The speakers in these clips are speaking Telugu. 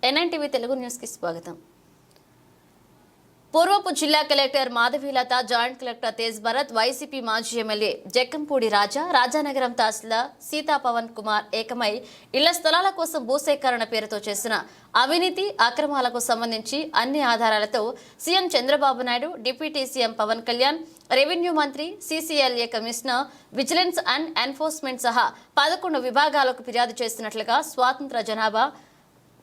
ఎన్ఎన్టీవీ తెలుగు న్యూస్ కి స్వాగతం. పూర్వపు జిల్లా collector Madhavilatha, joint collector Tej Bharat, YCP మాజీ ఎమ్మెల్యే జక్కంపూడి రాజా, రాజానగరం తహసీల్దార్ సీతా పవన్ కుమార్ ఏకమై ఇళ్ల స్థలాల కోసం భూసేకరణ పేరుతో చేసిన అవినీతి అక్రమాలకు సంబంధించి అన్ని ఆధారాలతో CM Chandrababu Naidu, deputy CM Pawan Kalyan, revenue మంత్రి, CCLA commissioner, vigilance and enforcement సహా 11 విభాగాలకు ఫిర్యాదు చేసినట్లుగా స్వాతంత్ర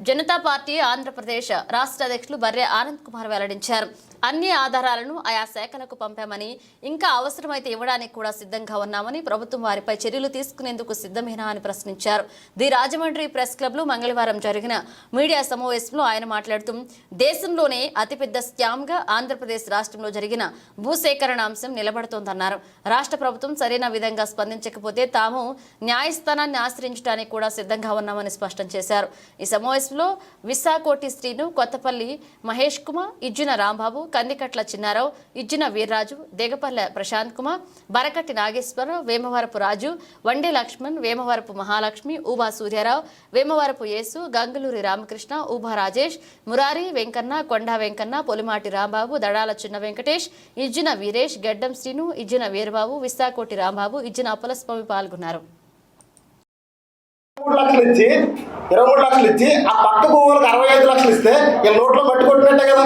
జనతా పార్టీ ఆంధ్రప్రదేశ్ రాష్ట్ర అధ్యక్షులు బర్రె ఆనంద్ కుమార్ వెల్లడించారు. అన్ని ఆధారాలను ఆయా శాఖలకు పంపామని, ఇంకా అవసరమైతే ఇవ్వడానికి కూడా సిద్ధంగా ఉన్నామని, ప్రభుత్వం వారిపై చర్యలు తీసుకునేందుకు సిద్ధమేనా అని ప్రశ్నించారు. ది రాజమండ్రి ప్రెస్ క్లబ్ లో మంగళవారం జరిగిన మీడియా సమావేశంలో ఆయన మాట్లాడుతూ, దేశంలోనే అతిపెద్ద స్కామ్ గా ఆంధ్రప్రదేశ్ రాష్ట్రంలో జరిగిన భూసేకరణ అంశం నిలబడుతోందన్నారు. రాష్ట్ర ప్రభుత్వం సరైన విధంగా స్పందించకపోతే తాము న్యాయస్థానాన్ని ఆశ్రయించడానికి కూడా సిద్ధంగా ఉన్నామని స్పష్టం చేశారు. ఈ సమావేశంలో విశాఖోటి శ్రీను, కొత్తపల్లి మహేష్ కుమార్, ఇజ్జిన రాంబాబు, కందికట్ల చిన్నారావు, ఇజ్జిన వీర్రాజు, దేగపల్లె ప్రశాంత్ కుమార్, బరకట్టి నాగేశ్వరరావు, వేమవరపు రాజు, వండే లక్ష్మణ్, వేమవరపు మహాలక్ష్మి, ఊబా సూర్యారావు, వేమవరపు యేసు, గంగులూరి రామకృష్ణ, ఊబా రాజేష్, మురారి వెంకన్న, కొండా వెంకన్న, పొలిమాటి రాంబాబు, దడాల చిన్న వెంకటేష్, ఇజ్జిన వీరేష్, గడ్డం శ్రీను, ఇజ్జిన వీరబాబు, విశాఖోటి రాంబాబు, ఇజ్జిన అప్పలస్వామి పాల్గొన్నారు. 3 లక్షలు ఇచ్చి 23 లక్షలు ఇచ్చి ఆ పక్క భూములకు 65 లక్షలు ఇస్తే వీళ్ళ నోట్లో మట్టి కొట్టినట్టే కదా.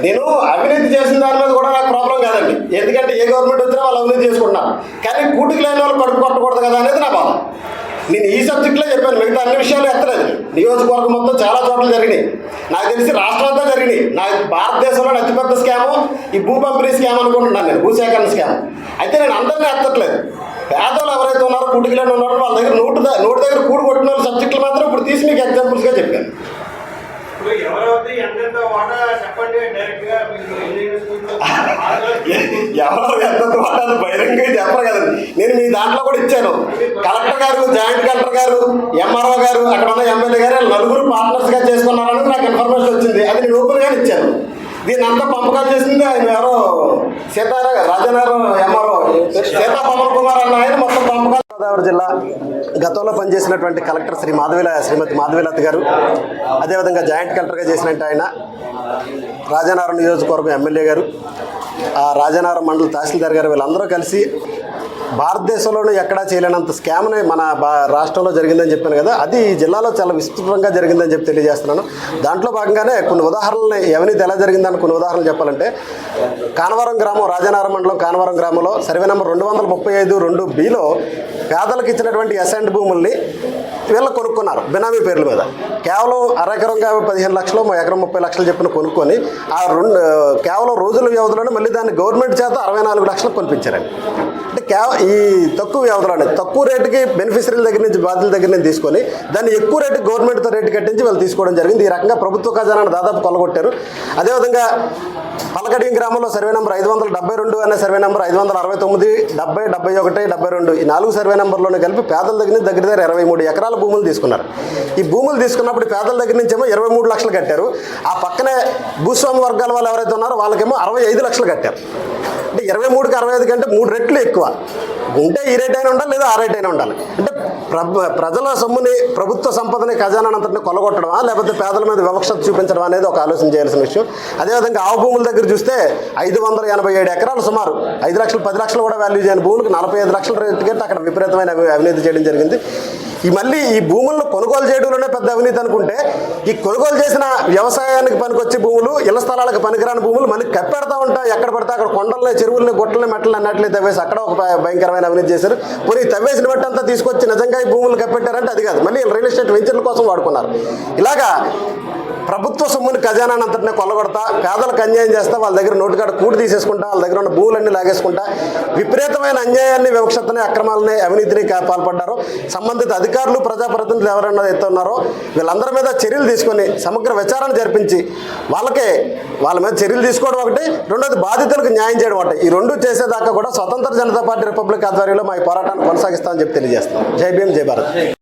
నేను అవినీతి చేసిన దాని మీద కూడా నాకు ప్రాబ్లం కాదండి, ఎందుకంటే ఏ గవర్నమెంట్ వచ్చినా వాళ్ళు అవినీతి చేసుకుంటున్నారు. కానీ కూటికి లేని వాళ్ళు కడుపు కొట్టకూడదు కదా అనేది నా బాధ. నేను ఈ సబ్జెక్టులో చెప్పాను, మిగతా అన్ని విషయాలు ఎత్తలేదు. నియోజకవర్గం మొత్తం చాలా చోట్ల జరిగినాయి, నాకు తెలిసి రాష్ట్రం అంతా జరిగినాయి. నాకు భారతదేశంలో అతిపెద్ద స్కాము ఈ భూ పంపిణీ స్కామ్ అనుకుంటున్నాను, నేను భూసేకరణ స్కామ్. అయితే నేను అందరినీ ఎత్తట్లేదు. పేదలు ఎవరైతే ఉన్నారో, కూటికిలేని ఉన్నారో వాళ్ళ దగ్గర నోటు దగ్గర కూడు కొట్టిన వాళ్ళ సబ్జెక్టులు మాత్రం ఇప్పుడు తీసి మీకు ఎగ్జాంపుల్స్గా చెప్పాను. ఎవరు ఎంత వాటాలు బహిరంగంగా చెప్పరు కదండి. నేను మీ దాంట్లో కూడా ఇచ్చాను. కలెక్టర్ గారు, జాయింట్ కలెక్టర్ గారు, ఎంఆర్ఓ గారు, అక్కడ ఉన్న ఎమ్మెల్యే గారు 4 పార్ట్నర్స్గా చేసుకున్నారని నాకు ఇన్ఫర్మేషన్ వచ్చింది. అది నేను ఓపెన్గానే ఇచ్చాను. దీన్ని అంతా పంపకాలు చేసింది ఆయన ఎవరో రాజానగరం ఎంఆర్ఓ సీతా పవన్ కుమార్ అన్న ఆయన మొత్తం పంపకాలు. గోదావరి జిల్లా గతంలో పనిచేసినటువంటి కలెక్టర్ శ్రీమతి మాధవీలత గారు, అదేవిధంగా జాయింట్ కలెక్టర్గా చేసినట్టు ఆయన రాజానగరం నియోజకవర్గం ఎమ్మెల్యే గారు, రాజానగరం మండల తహసీల్దార్ గారు, వీళ్ళందరూ కలిసి భారతదేశంలోనే ఎక్కడా చేయలేనంత స్కామ్ని మన రాష్ట్రంలో జరిగిందని చెప్పాను కదా, అది ఈ జిల్లాలో చాలా విస్తృతంగా జరిగిందని చెప్పి తెలియజేస్తున్నాను. దాంట్లో భాగంగానే కొన్ని ఉదాహరణలు, అవినీతి ఎలా జరిగిందని కొన్ని ఉదాహరణలు చెప్పాలంటే, కానవరం గ్రామం, రాజానగరం మండలం కానవరం గ్రామంలో సర్వే నెంబర్ 235(2)B పేదలకు ఇచ్చినటువంటి ఎసెంట్ భూముల్ని వీళ్ళు కొనుక్కున్నారు బినామీ పేర్ల మీద. కేవలం అరెకరంగా 15 లక్షలు, ఎకరం 30 లక్షలు చెప్పిన కొనుక్కొని కేవలం రోజుల వ్యవధిలోనే మళ్ళీ దాన్ని గవర్నమెంట్ చేత 64 లక్షలు కొనిపించారండి. అంటే ఈ తక్కువ వ్యవధిలోనే తక్కువ రేటుకి బెనిఫిషరీల దగ్గర నుంచి, బాధ్యుల దగ్గర నుంచి తీసుకొని దాన్ని ఎక్కువ రేటుకి గవర్నమెంట్తో రేటు కట్టించి వాళ్ళు తీసుకోవడం జరిగింది. ఈ రకంగా ప్రభుత్వ ఖజానాను దాదాపు కొల్లగొట్టారు. అదేవిధంగా పలకడి గ్రామంలో సర్వే నెంబర్ 572 అనే సర్వే నెంబర్ 569, 70, 71, 72 ఈ 4 సర్వే నెంబర్లోనే కలిపి పేదల దగ్గర దగ్గర 23 ఎకరాల భూములు తీసుకున్నారు. ఈ భూములు తీసుకున్నప్పుడు పేదల దగ్గర నుంచి ఏమో 23 లక్షలు కట్టారు. ఆ పక్కనే భూస్వామి వర్గాల వాళ్ళు ఎవరైతే ఉన్నారో వాళ్ళకేమో 65 లక్షలు కట్టారు. అంటే 23కి 65 కంటే 3 రెట్లు ఎక్కువ. ఉంటే ఈ రేట్ అయినా ఉండాలి, లేదా ఆ రేట్ అయినా ఉండాలి. అంటే ప్రజల సొమ్ముని, ప్రభుత్వ సంపదని, ఖజానాన్ని అంతటిని కొలగొట్టడమా, లేకపోతే పేదల మీద వివక్షత చూపించడం అనేది ఒక ఆలోచన చేయాల్సిన విషయం. అదేవిధంగా ఆవు భూముల దగ్గర చూస్తే 587 ఎకరాలు, సుమారు 5 లక్షలు 10 లక్షలు కూడా వాల్యూ చేయని భూములకు 45 లక్షల రేటు కట్టి అక్కడ విపరీతమైన అవినీతి చేయడం జరిగింది. మళ్ళీ ఈ భూములను కొనుగోలు చేయడంలోనే పెద్ద అవినీతి అనుకుంటే, ఈ కొనుగోలు చేసిన వ్యవసాయానికి పనికొచ్చే భూములు, ఇళ్ల స్థలాలకు పనికిరాని భూములు మళ్ళీ కప్పెడతా ఉంటాయి. ఎక్కడ పడితే అక్కడ కొండల్ని, చెరువుల్ని, గుట్టల్ని, మెట్టలు అన్నట్లే తవ్వేసి అక్కడ ఒక భయంకరమైన అవినీతి చేశారు. పోనీ తవ్వేసిన బట్టి అంతా తీసుకొచ్చి నిజంగా ఈ భూములు కప్పెట్టారంటే అది కాదు, మళ్ళీ రియల్ ఎస్టేట్ వెంచర్ల కోసం వాడుకున్నారు. ఇలాగా ప్రభుత్వ సొమ్ముని, ఖజానాన్ని అంతటినే కొల్లగొడతా, పేదలకు అన్యాయం చేస్తా, వాళ్ళ దగ్గర నోటుకాడ కూడి తీసేసుకుంటా, వాళ్ళ దగ్గర ఉన్న భూములన్నీ లాగేసుకుంటా విపరీతమైన అన్యాయాన్ని, వివక్షతని, అక్రమాలని, అవినీతిని పాల్పడ్డారు. సంబంధిత అధికారులు, ప్రజాప్రతినిధులు ఎవరైనా ఎత్తున్నారో వీళ్ళందరి మీద చర్యలు తీసుకొని సమగ్ర విచారణ జరిపించి వాళ్ళ మీద చర్యలు తీసుకోవడం ఒకటి, రెండోది బాధితులకు న్యాయం చేయడం ఒకటి. ఈ 2 చేసేదాకా కూడా స్వతంత్ర జనతా పార్టీ రిపబ్లిక్ ఆధ్వర్యంలో మా పోరాటాన్ని కొనసాగిస్తామని చెప్పి తెలియజేస్తాం. జై భీమ్, జై భారత్.